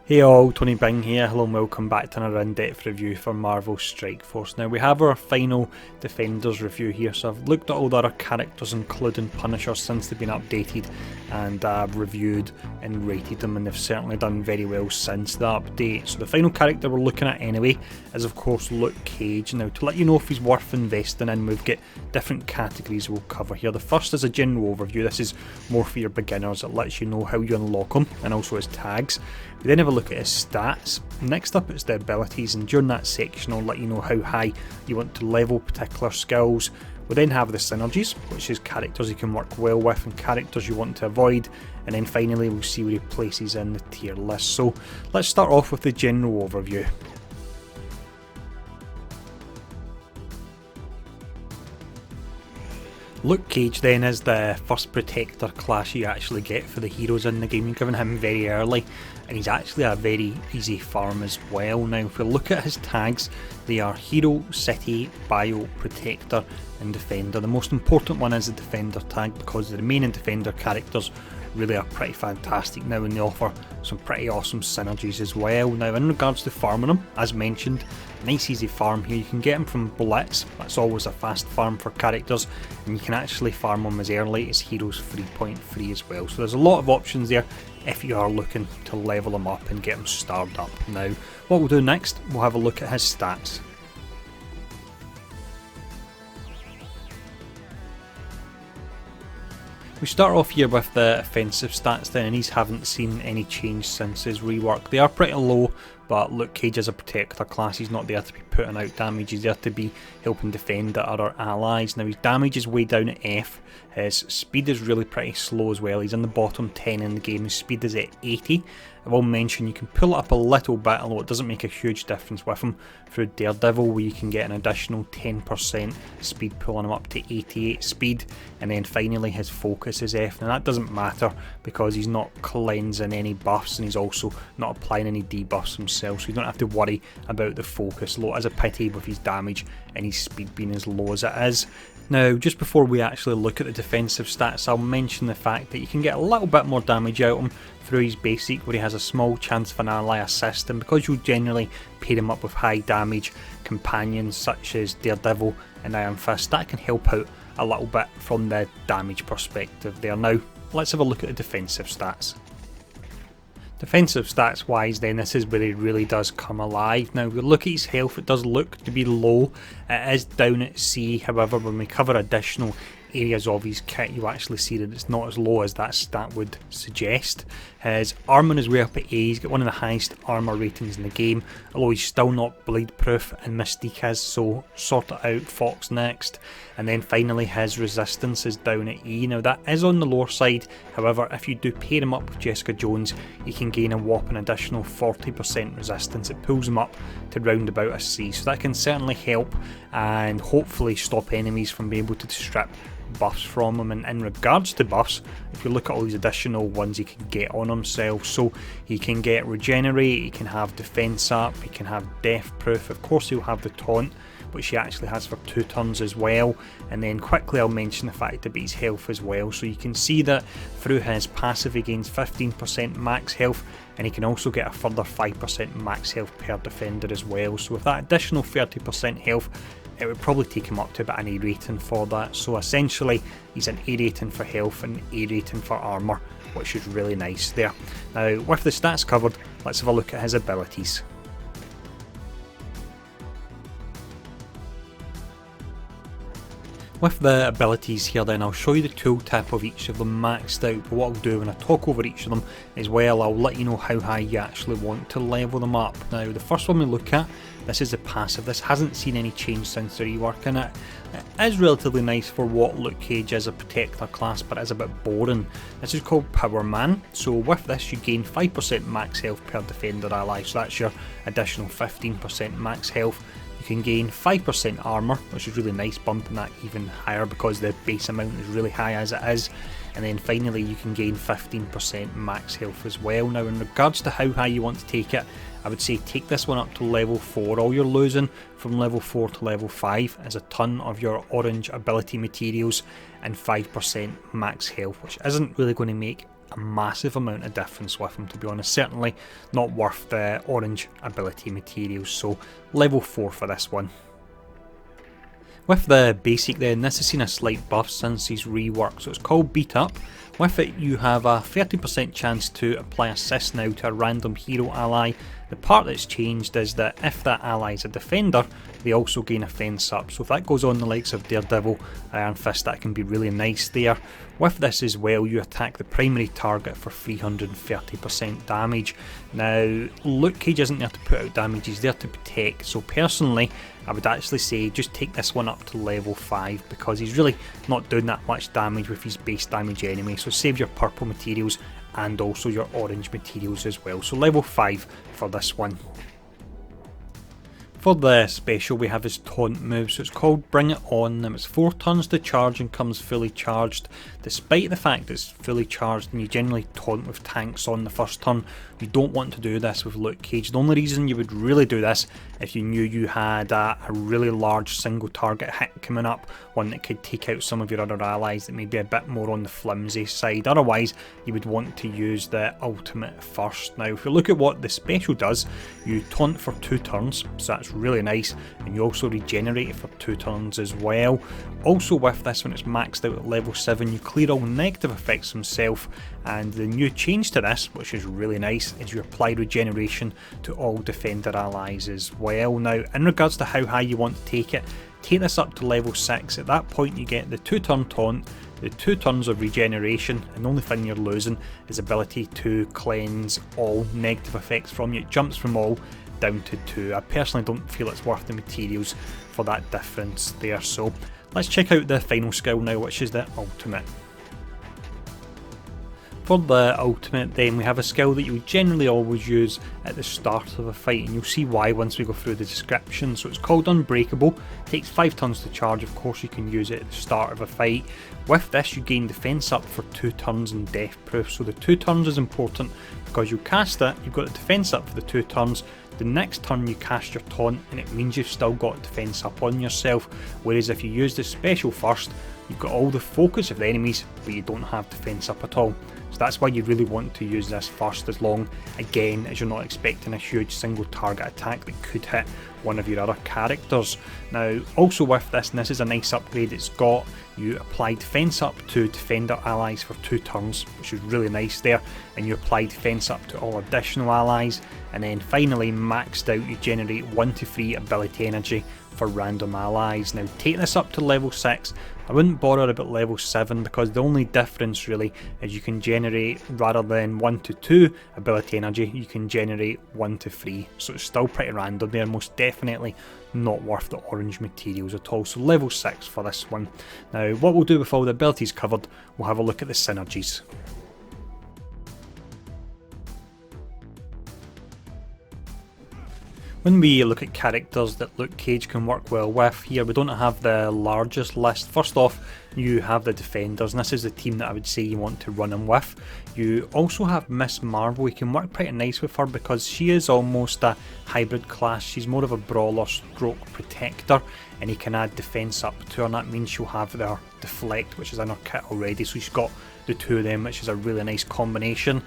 Hey all, Tony Bing here, hello and welcome back to another in-depth review for Marvel Strike Force. Now we have our final Defenders review here, so I've looked at all the other characters including Punisher since they've been updated, and I've reviewed and rated them, and they've certainly done very well since the update. So the final character we're looking at anyway is of course Luke Cage. Now to let you know if he's worth investing in, we've got different categories we'll cover here. The first is a general overview. This is more for your beginners. It lets you know how you unlock him and also his tags. We then have a look at his stats. Next up it's the abilities, and during that section I'll let you know how high you want to level particular skills. We then have the synergies, which is characters you can work well with and characters you want to avoid, and then finally we'll see where he places in the tier list. So let's start off with the general overview. Luke Cage then is the first protector class you actually get for the heroes in the game. You're given him very early, and he's actually a very easy farm as well. Now if we look at his tags, they are Hero, City, Bio, Protector and Defender. The most important one is the Defender tag because the remaining Defender characters really are pretty fantastic now, and they offer some pretty awesome synergies as well. Now in regards to farming them, as mentioned, nice easy farm here. You can get them from Blitz, that's always a fast farm for characters, and you can actually farm them as early as Heroes 3.3 as well. So there's a lot of options there if you are looking to level them up and get them starred up. Now what we'll do next, we'll have a look at his stats. We start off here with the offensive stats then, and these haven't seen any change since his rework. They are pretty low, but Luke Cage is a protector class. He's not there to be putting out damage, he's there to be helping defend other allies. Now his damage is way down at F, his speed is really pretty slow as well. He's in the bottom 10 in the game, his speed is at 80. I will mention you can pull it up a little bit, although it doesn't make a huge difference with him, through Daredevil, where you can get an additional 10% speed pulling him up to 88 speed. And then finally his focus is F. Now that doesn't matter because he's not cleansing any buffs, and he's also not applying any debuffs himself, so you don't have to worry about the focus. Low as a pity with his damage and his speed being as low as it is. Now just before we actually look at the defensive stats, I'll mention the fact that you can get a little bit more damage out of him through his basic, where he has a small chance of an ally assist, and because you'll generally pair him up with high damage companions such as Daredevil and Iron Fist, that can help out a little bit from the damage perspective there. Now let's have a look at the defensive stats. Defensive stats wise then, this is where he really does come alive. Now if we look at his health, it does look to be low, it is down at C. However, when we cover additional areas of his kit, you actually see that it's not as low as that stat would suggest. His armour is way up at A, he's got one of the highest armour ratings in the game, although he's still not bleed proof, and Mystique is, so sort it out, Fox next. And then finally his resistance is down at E. Now that is on the lower side, however if you do pair him up with Jessica Jones, you can gain a whopping additional 40% resistance. It pulls him up to round about a C, so that can certainly help and hopefully stop enemies from being able to strip buffs from him. And in regards to buffs, if you look at all these additional ones he can get on himself, so he can get regenerate, he can have defense up, he can have death proof, of course he'll have the taunt, which he actually has for 2 turns as well. And then quickly I'll mention the fact that his health as well, so you can see that through his passive he gains 15% max health, and he can also get a further 5% max health per defender as well. So with that additional 30% health, it would probably take him up to about an A rating for that. So essentially he's an A rating for health and A rating for armour, which is really nice there. Now with the stats covered, let's have a look at his abilities. With the abilities here then, I'll show you the tooltip of each of them maxed out, but what I'll do when I talk over each of them as well, I'll let you know how high you actually want to level them up. Now the first one we look at, this is the passive. This hasn't seen any change since the rework, and it is relatively nice for what Luke Cage is, a protector class, but it is a bit boring. This is called Power Man. So with this you gain 5% max health per defender ally, so that's your additional 15% max health. You can gain 5% armour, which is really nice, bumping that even higher because the base amount is really high as it is. And then finally you can gain 15% max health as well. Now in regards to how high you want to take it, I would say take this one up to level 4. All you're losing from level 4 to level 5 is a ton of your orange ability materials and 5% max health, which isn't really going to make a massive amount of difference with him, to be honest. Certainly not worth the orange ability materials, so level 4 for this one. With the basic then, this has seen a slight buff since he's reworked, so it's called Beat Up. With it you have a 30% chance to apply assist now to a random hero ally. The part that's changed is that if that ally is a defender, they also gain a fence up, so if that goes on the likes of Daredevil, Iron Fist, that can be really nice there. With this as well, you attack the primary target for 330% damage. Now, Luke Cage isn't there to put out damage, he's there to protect, so personally I would actually say just take this one up to level 5 because he's really not doing that much damage with his base damage anyway, so save your purple materials and also your orange materials as well, so level 5 for this one. For the special we have his taunt move, so it's called Bring It On. It's 4 turns to charge and comes fully charged. Despite the fact it's fully charged and you generally taunt with tanks on the first turn, you don't want to do this with Luke Cage. The only reason you would really do this if you knew you had a really large single target hit coming up, one that could take out some of your other allies that may be a bit more on the flimsy side. Otherwise you would want to use the ultimate first. Now if you look at what the special does, you taunt for 2 turns, so that's really nice, and you also regenerate it for 2 turns as well. Also with this, when it's maxed out at level 7, you clear all negative effects himself, and the new change to this, which is really nice, is you apply regeneration to all defender allies as well. Now in regards to how high you want to take this up to level 6. At that point you get the 2 turn taunt, the 2 turns of regeneration, and the only thing you're losing is ability to cleanse all negative effects from you. It jumps from all down to 2. I personally don't feel it's worth the materials for that difference there, so let's check out the final skill now, which is the ultimate. For the ultimate then, we have a skill that you would generally always use at the start of a fight, and you'll see why once we go through the description. So it's called Unbreakable, takes 5 turns to charge. Of course you can use it at the start of a fight. With this you gain defense up for 2 turns and death proof, so the 2 turns is important because you cast it, you've got the defense up for the 2 turns. The next turn you cast your taunt and it means you've still got defense up on yourself, whereas if you use the special first, you've got all the focus of the enemies but you don't have defense up at all. So that's why you really want to use this first, as long again as you're not expecting a huge single target attack that could hit one of your other characters. Now also with this, and this is a nice upgrade it's got, you apply defense up to defender allies for 2 turns, which is really nice there, and you apply defense up to all additional allies, and then finally maxed out you generate 1 to 3 ability energy for random allies. Now take this up to level 6. I wouldn't bother about level 7 because the only difference really is you can generate, rather than 1 to 2 ability energy, you can generate 1 to 3, so it's still pretty random there, most definitely not worth the orange materials at all, so level 6 for this one. Now what we'll do with all the abilities covered, we'll have a look at the synergies. When we look at characters that Luke Cage can work well with, here we don't have the largest list. First off, you have the defenders, and this is the team that I would say you want to run him with. You also have Miss Marvel. You can work pretty nice with her because she is almost a hybrid class. She's more of a brawler stroke protector, and he can add defense up to her, and that means she'll have their deflect, which is in her kit already, so she's got the 2 of them, which is a really nice combination.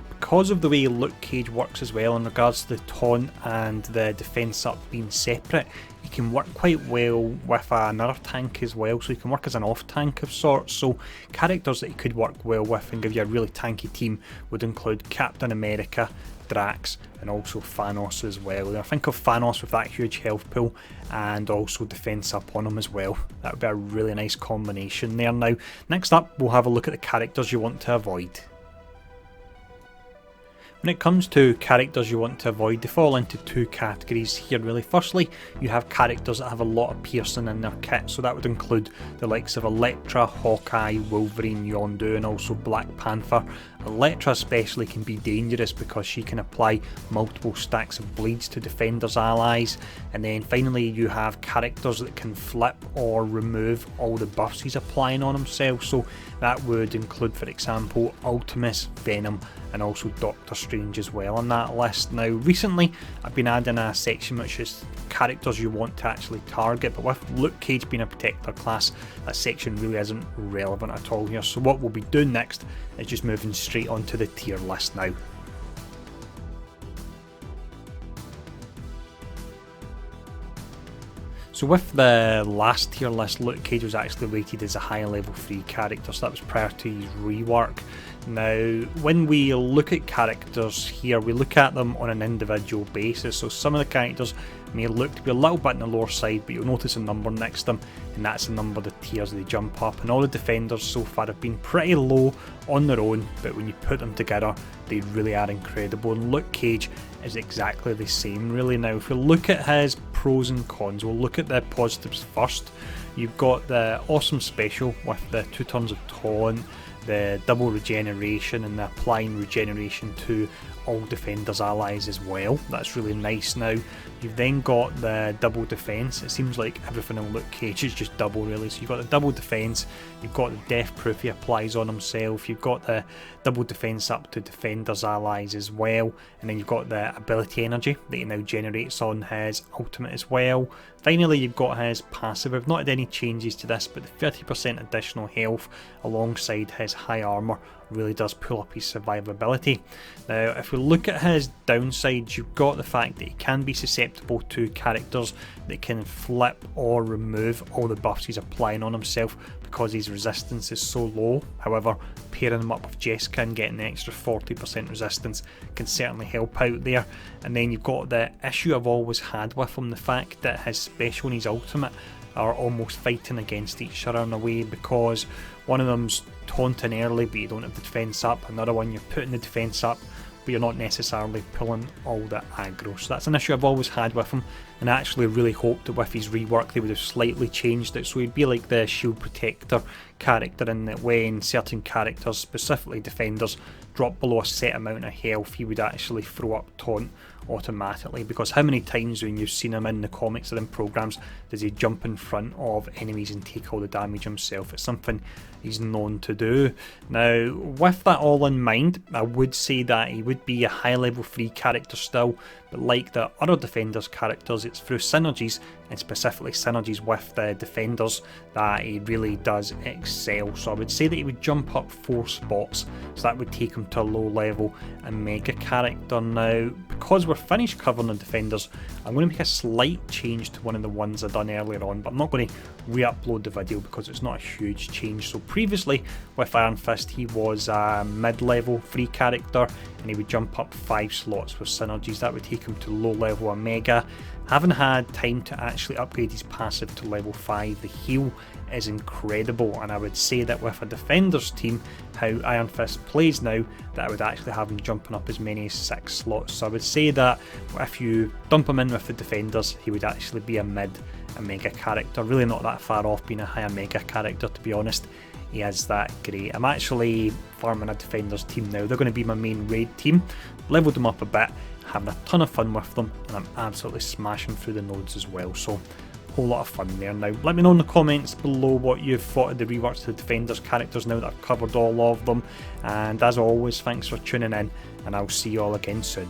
Because of the way Luke Cage works as well in regards to the taunt and the defense up being separate, he can work quite well with another tank as well, so he can work as an off tank of sorts. So characters that he could work well with and give you a really tanky team would include Captain America, Drax, and also Thanos as well. Now think of Thanos with that huge health pool and also defense up on him as well. That would be a really nice combination there. Now next up we'll have a look at the characters you want to avoid. When it comes to characters you want to avoid, they fall into 2 categories here really. Firstly, you have characters that have a lot of piercing in their kit, so that would include the likes of Elektra, Hawkeye, Wolverine, Yondu, and also Black Panther. Elektra especially can be dangerous because she can apply multiple stacks of bleeds to defenders' allies. And then finally you have characters that can flip or remove all the buffs he's applying on himself, so that would include, for example, Ultimus, Venom, and also Doctor Strange. Strange as well on that list. Now recently I've been adding a section which is characters you want to actually target, but with Luke Cage being a protector class, that section really isn't relevant at all here. So what we'll be doing next is just moving straight onto the tier list now. So with the last tier list, Luke Cage was actually rated as a high level 3 character, so that was prior to his rework. Now, when we look at characters here, we look at them on an individual basis. So some of the characters may look to be a little bit on the lower side, but you'll notice a number next to them, and that's the number of the tiers they jump up. And all the defenders so far have been pretty low on their own, but when you put them together, they really are incredible. And Luke Cage is exactly the same really. Now, if we look at his pros and cons, we'll look at the positives first. You've got the awesome special with the 2 turns of taunt, the double regeneration, and the applying regeneration to all defenders' allies as well. That's really nice. Now you've then got the double defense. It seems like everything in Luke Cage is just double really. So you've got the double defense, you've got the death proof he applies on himself, you've got the double defense up to defenders' allies as well, and then you've got the ability energy that he now generates on his ultimate as well. Finally, you've got his passive. I've not had any changes to this, but the 30% additional health alongside his high armor really does pull up his survivability. Now, if we look at his downsides, you've got the fact that he can be susceptible to characters that can flip or remove all the buffs he's applying on himself because his resistance is so low. However, pairing him up with Jessica and getting the extra 40% resistance can certainly help out there. And then you've got the issue I've always had with him, the fact that his special and his ultimate are almost fighting against each other in a way, because one of them's taunting early but you don't have the defense up, another one you're putting the defense up but you're not necessarily pulling all the aggro. So that's an issue I've always had with him, and I actually really hoped that with his rework they would have slightly changed it so he'd be like the shield protector character, in that when certain characters, specifically defenders, drop below a set amount of health, he would actually throw up taunt automatically. Because how many times when you've seen him in the comics or in programs does he jump in front of enemies and take all the damage himself? It's something he's known to do. Now, with that all in mind, I would say that he would be a high level 3 character still, but like the other defenders characters, it's through synergies, and specifically synergies with the defenders, that he really does excel. So I would say that he would jump up 4 spots, so that would take him to a low level and mega character. Now, because we're finished covering the defenders, I'm going to make a slight change to one of the ones I've done earlier on, but I'm not going to re-upload the video because it's not a huge change. So previously with Iron Fist he was a mid-level 3 character, and he would jump up 5 slots with synergies. That would take him to low level Omega. Haven't had time to actually upgrade his passive to level 5. The heal is incredible, and I would say that with a defenders team, how Iron Fist plays now, that I would actually have him jumping up as many as 6 slots. So I would say that if you dump him in with the defenders, he would actually be a mid Omega character. Really not that far off being a high Omega character, to be honest. He is that great. I'm actually farming a defenders team now. They're going to be my main raid team. Leveled them up a bit, having a ton of fun with them, and I'm absolutely smashing through the nodes as well. So whole lot of fun there. Now let me know in the comments below what you've thought of the reworks to the defenders characters now that I've covered all of them, and as always, thanks for tuning in, and I'll see you all again soon.